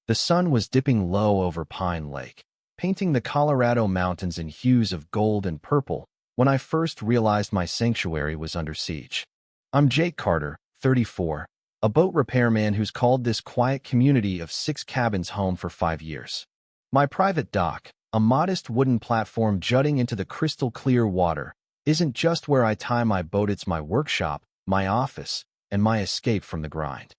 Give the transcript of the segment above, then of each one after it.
The sun was dipping low over Pine Lake, painting the Colorado mountains in hues of gold and purple when I first realized my sanctuary was under siege. I'm Jake Carter, 34, a boat repairman who's called this quiet community of 6 cabins home for 5 years. My private dock, a modest wooden platform jutting into the crystal-clear water, isn't just where I tie my boat, it's my workshop, my office, and my escape from the grind.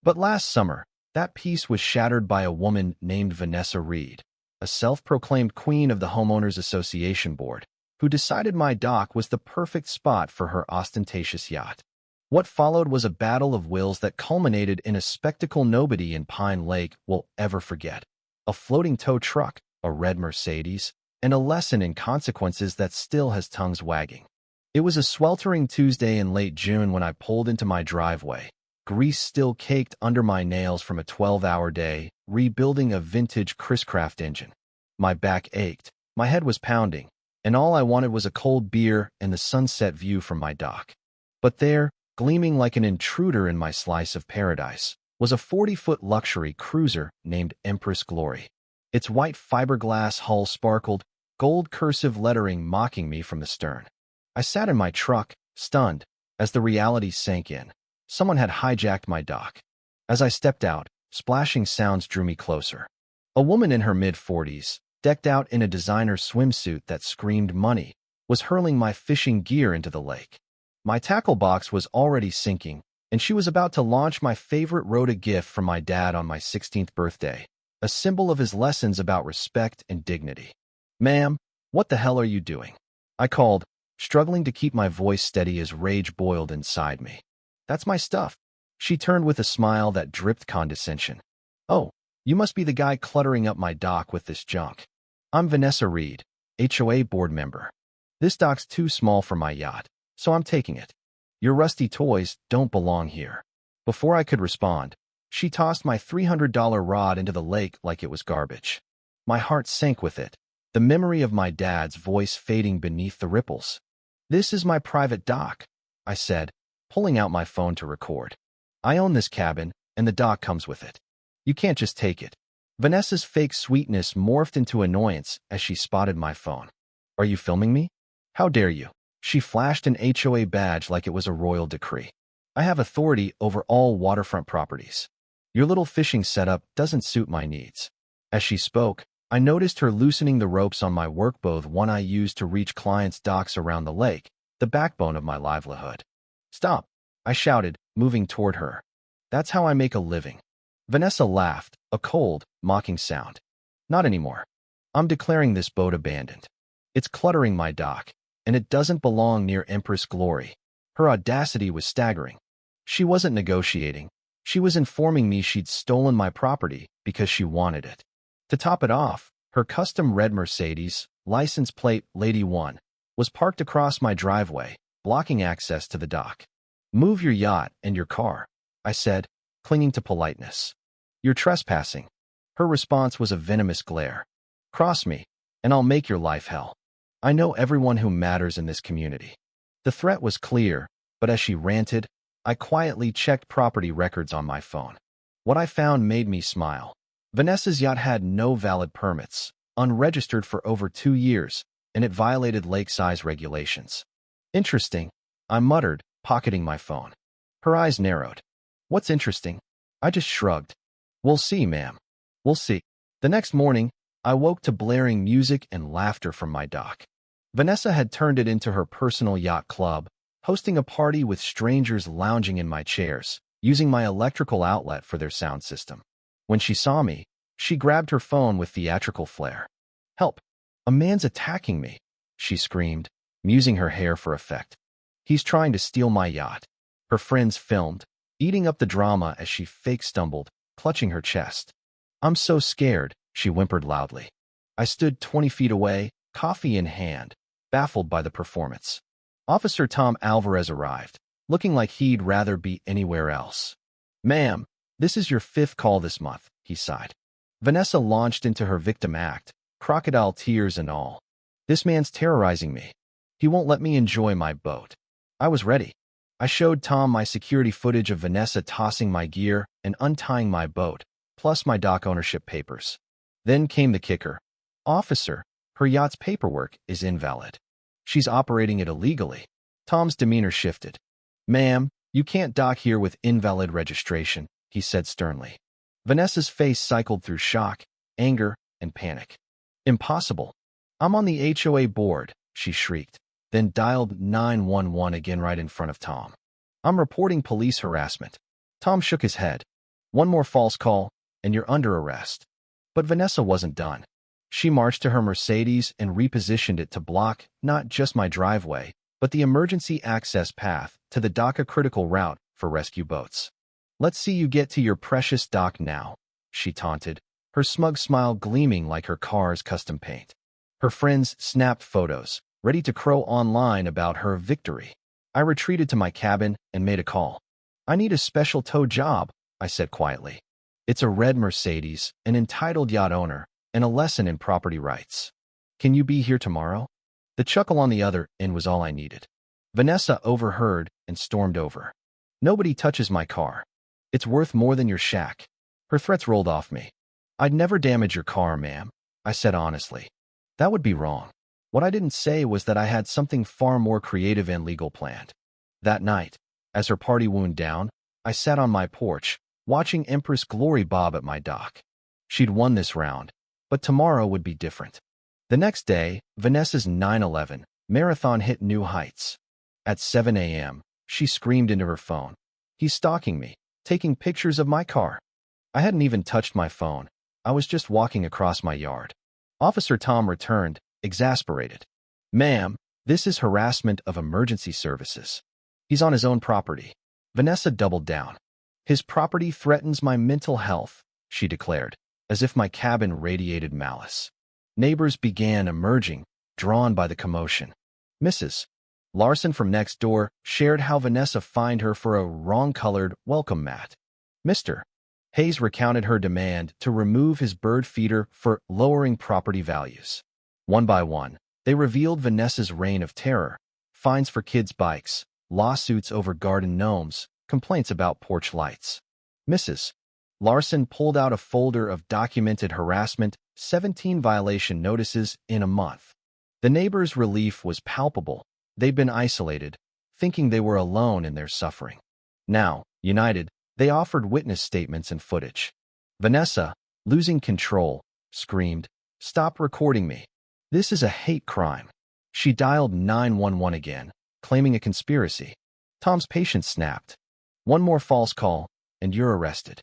But last summer, that peace was shattered by a woman named Vanessa Reed, a self-proclaimed queen of the Homeowners Association board, who decided my dock was the perfect spot for her ostentatious yacht. What followed was a battle of wills that culminated in a spectacle nobody in Pine Lake will ever forget. A floating tow truck, a red Mercedes, and a lesson in consequences that still has tongues wagging. It was a sweltering Tuesday in late June when I pulled into my driveway, grease still caked under my nails from a 12-hour day, rebuilding a vintage Chris Craft engine. My back ached, my head was pounding, and all I wanted was a cold beer and the sunset view from my dock. But there, gleaming like an intruder in my slice of paradise, was a 40-foot luxury cruiser named Empress Glory. Its white fiberglass hull sparkled, gold cursive lettering mocking me from the stern. I sat in my truck, stunned, as the reality sank in. Someone had hijacked my dock. As I stepped out, splashing sounds drew me closer. A woman in her mid-40s, decked out in a designer swimsuit that screamed money, was hurling my fishing gear into the lake. My tackle box was already sinking, and she was about to launch my favorite Rhoda gift from my dad on my 16th birthday, a symbol of his lessons about respect and dignity. "Ma'am, what the hell are you doing?" I called, struggling to keep my voice steady as rage boiled inside me. "That's my stuff." She turned with a smile that dripped condescension. "Oh, you must be the guy cluttering up my dock with this junk. I'm Vanessa Reed, HOA board member. This dock's too small for my yacht, so I'm taking it. Your rusty toys don't belong here." Before I could respond, she tossed my $300 rod into the lake like it was garbage. My heart sank with it, the memory of my dad's voice fading beneath the ripples. "This is my private dock," I said, pulling out my phone to record. "I own this cabin, and the dock comes with it. You can't just take it." Vanessa's fake sweetness morphed into annoyance as she spotted my phone. "Are you filming me? How dare you?" She flashed an HOA badge like it was a royal decree. "I have authority over all waterfront properties. Your little fishing setup doesn't suit my needs." As she spoke, I noticed her loosening the ropes on my workboat, one I used to reach clients' docks around the lake, the backbone of my livelihood. "Stop," I shouted, moving toward her. "That's how I make a living." Vanessa laughed, a cold, mocking sound. "Not anymore. I'm declaring this boat abandoned. It's cluttering my dock, and it doesn't belong near Empress Glory." Her audacity was staggering. She wasn't negotiating. She was informing me she'd stolen my property because she wanted it. To top it off, her custom red Mercedes, license plate Lady 1, was parked across my driveway, blocking access to the dock. "Move your yacht and your car," I said, clinging to politeness. "You're trespassing." Her response was a venomous glare. "Cross me, and I'll make your life hell. I know everyone who matters in this community." The threat was clear, but as she ranted, I quietly checked property records on my phone. What I found made me smile. Vanessa's yacht had no valid permits, unregistered for over 2 years, and it violated lake size regulations. "Interesting," I muttered, pocketing my phone. Her eyes narrowed. "What's interesting?" I just shrugged. "We'll see, ma'am. We'll see." The next morning, I woke to blaring music and laughter from my dock. Vanessa had turned it into her personal yacht club, hosting a party with strangers lounging in my chairs, using my electrical outlet for their sound system. When she saw me, she grabbed her phone with theatrical flair. "Help! A man's attacking me," she screamed, musing her hair for effect. "He's trying to steal my yacht." Her friends filmed, eating up the drama as she fake stumbled, clutching her chest. "I'm so scared," she whimpered loudly. I stood 20 feet away, coffee in hand, baffled by the performance. Officer Tom Alvarez arrived, looking like he'd rather be anywhere else. "Ma'am, this is your 5th call this month," he sighed. Vanessa launched into her victim act, crocodile tears and all. "This man's terrorizing me. He won't let me enjoy my boat." I was ready. I showed Tom my security footage of Vanessa tossing my gear and untying my boat, plus my dock ownership papers. Then came the kicker. Officer, her yacht's paperwork is invalid. She's operating it illegally. Tom's demeanor shifted. Ma'am, you can't dock here with invalid registration, he said sternly. Vanessa's face cycled through shock, anger, and panic. Impossible. I'm on the HOA board, she shrieked, then dialed 911 again right in front of Tom. I'm reporting police harassment. Tom shook his head. One more false call, and you're under arrest. But Vanessa wasn't done. She marched to her Mercedes and repositioned it to block not just my driveway, but the emergency access path to the dock, a critical route for rescue boats. Let's see you get to your precious dock now, she taunted, her smug smile gleaming like her car's custom paint. Her friends snapped photos, ready to crow online about her victory. I retreated to my cabin and made a call. I need a special tow job, I said quietly. It's a red Mercedes, an entitled yacht owner, and a lesson in property rights. Can you be here tomorrow? The chuckle on the other end was all I needed. Vanessa overheard and stormed over. Nobody touches my car. It's worth more than your shack. Her threats rolled off me. I'd never damage your car, ma'am, I said honestly. That would be wrong. What I didn't say was that I had something far more creative and legal planned. That night, as her party wound down, I sat on my porch, watching Empress Glory bob at my dock. She'd won this round, but tomorrow would be different. The next day, Vanessa's 9/11 marathon hit new heights. At 7 a.m., she screamed into her phone. He's stalking me, taking pictures of my car. I hadn't even touched my phone. I was just walking across my yard. Officer Tom returned, exasperated. Ma'am, this is harassment of emergency services. He's on his own property. Vanessa doubled down. His property threatens my mental health, she declared, as if my cabin radiated malice. Neighbors began emerging, drawn by the commotion. Mrs. Larson from next door shared how Vanessa fined her for a wrong-colored welcome mat. Mr. Hayes recounted her demand to remove his bird feeder for lowering property values. One by one, they revealed Vanessa's reign of terror: fines for kids' bikes, lawsuits over garden gnomes, complaints about porch lights. Mrs. Larson pulled out a folder of documented harassment, 17 violation notices in a month. The neighbors' relief was palpable. They'd been isolated, thinking they were alone in their suffering. Now, united, they offered witness statements and footage. Vanessa, losing control, screamed, "Stop recording me. This is a hate crime." She dialed 911 again, claiming a conspiracy. Tom's patience snapped. One more false call, and you're arrested.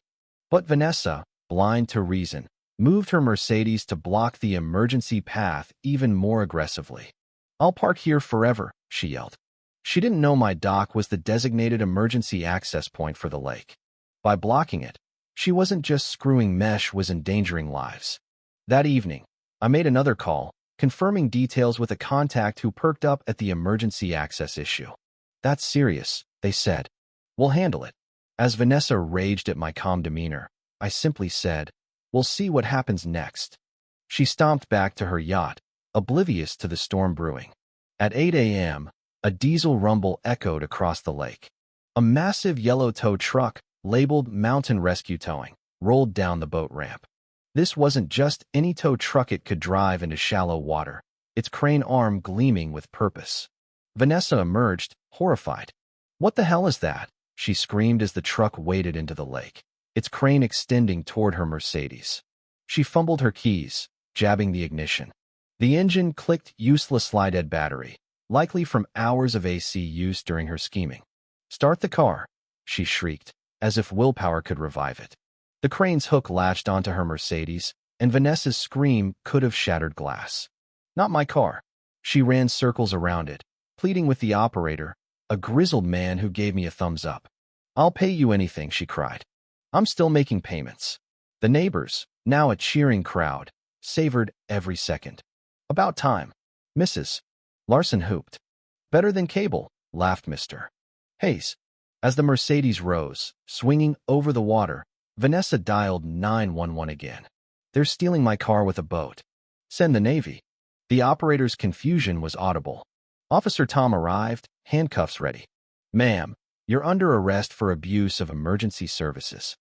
But Vanessa, blind to reason, moved her Mercedes to block the emergency path even more aggressively. "I'll park here forever," she yelled. She didn't know my dock was the designated emergency access point for the lake. By blocking it, she wasn't just screwing mesh, was endangering lives. That evening, I made another call, confirming details with a contact who perked up at the emergency access issue. "That's serious," they said. "We'll handle it." As Vanessa raged at my calm demeanor, I simply said, "We'll see what happens next." She stomped back to her yacht, oblivious to the storm brewing. At 8 a.m., a diesel rumble echoed across the lake. A massive yellow tow truck, labeled Mountain Rescue Towing, rolled down the boat ramp. This wasn't just any tow truck it could drive into shallow water, its crane arm gleaming with purpose. Vanessa emerged, horrified. "What the hell is that?" she screamed as the truck waded into the lake, its crane extending toward her Mercedes. She fumbled her keys, jabbing the ignition. The engine clicked, useless slide-head battery, likely from hours of AC use during her scheming. "Start the car," she shrieked, as if willpower could revive it. The crane's hook latched onto her Mercedes, and Vanessa's scream could have shattered glass. "Not my car." She ran circles around it, pleading with the operator, a grizzled man who gave me a thumbs up. "I'll pay you anything," she cried. I'm still making payments. The neighbors, now a cheering crowd, savored every second. "About time," Mrs. Larson hooped. "Better than cable," laughed Mr. Hayes. As the Mercedes rose, swinging over the water, Vanessa dialed 911 again. "They're stealing my car with a boat. Send the Navy." The operator's confusion was audible. Officer Tom arrived, handcuffs ready. "Ma'am, you're under arrest for abuse of emergency services."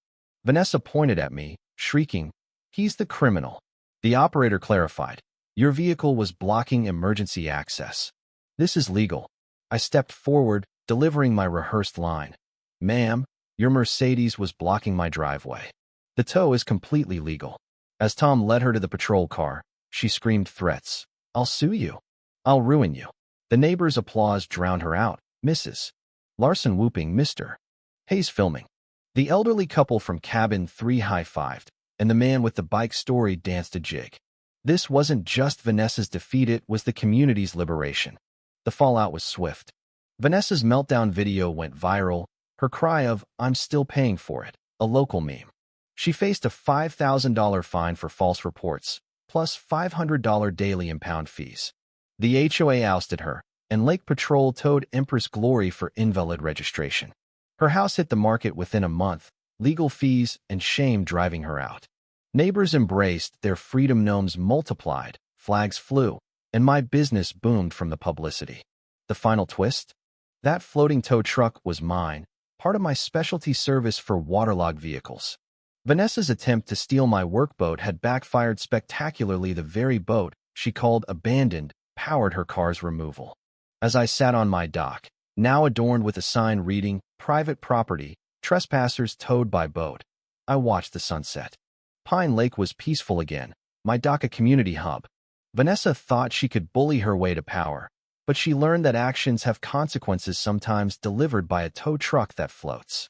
Vanessa pointed at me, shrieking, "He's the criminal." The operator clarified, "Your vehicle was blocking emergency access. This is legal." I stepped forward, delivering my rehearsed line. "Ma'am, your Mercedes was blocking my driveway. The tow is completely legal." As Tom led her to the patrol car, she screamed threats. "I'll sue you. I'll ruin you." The neighbors' applause drowned her out. Mrs. Larson whooping, "Mr. Hayes filming." The elderly couple from cabin 3 high-fived, and the man with the bike story danced a jig. This wasn't just Vanessa's defeat, it was the community's liberation. The fallout was swift. Vanessa's meltdown video went viral, her cry of, "I'm still paying for it," a local meme. She faced a $5,000 fine for false reports, plus $500 daily impound fees. The HOA ousted her, and Lake Patrol towed Empress Glory for invalid registration. Her house hit the market within a month, legal fees and shame driving her out. Neighbors embraced, their freedom gnomes multiplied, flags flew, and my business boomed from the publicity. The final twist? That floating tow truck was mine, part of my specialty service for waterlogged vehicles. Vanessa's attempt to steal my workboat had backfired spectacularly. The very boat she called abandoned powered her car's removal. As I sat on my dock, now adorned with a sign reading, "Private property, trespassers towed by boat," I watched the sunset. Pine Lake was peaceful again, my dock a community hub. Vanessa thought she could bully her way to power, but she learned that actions have consequences, sometimes delivered by a tow truck that floats.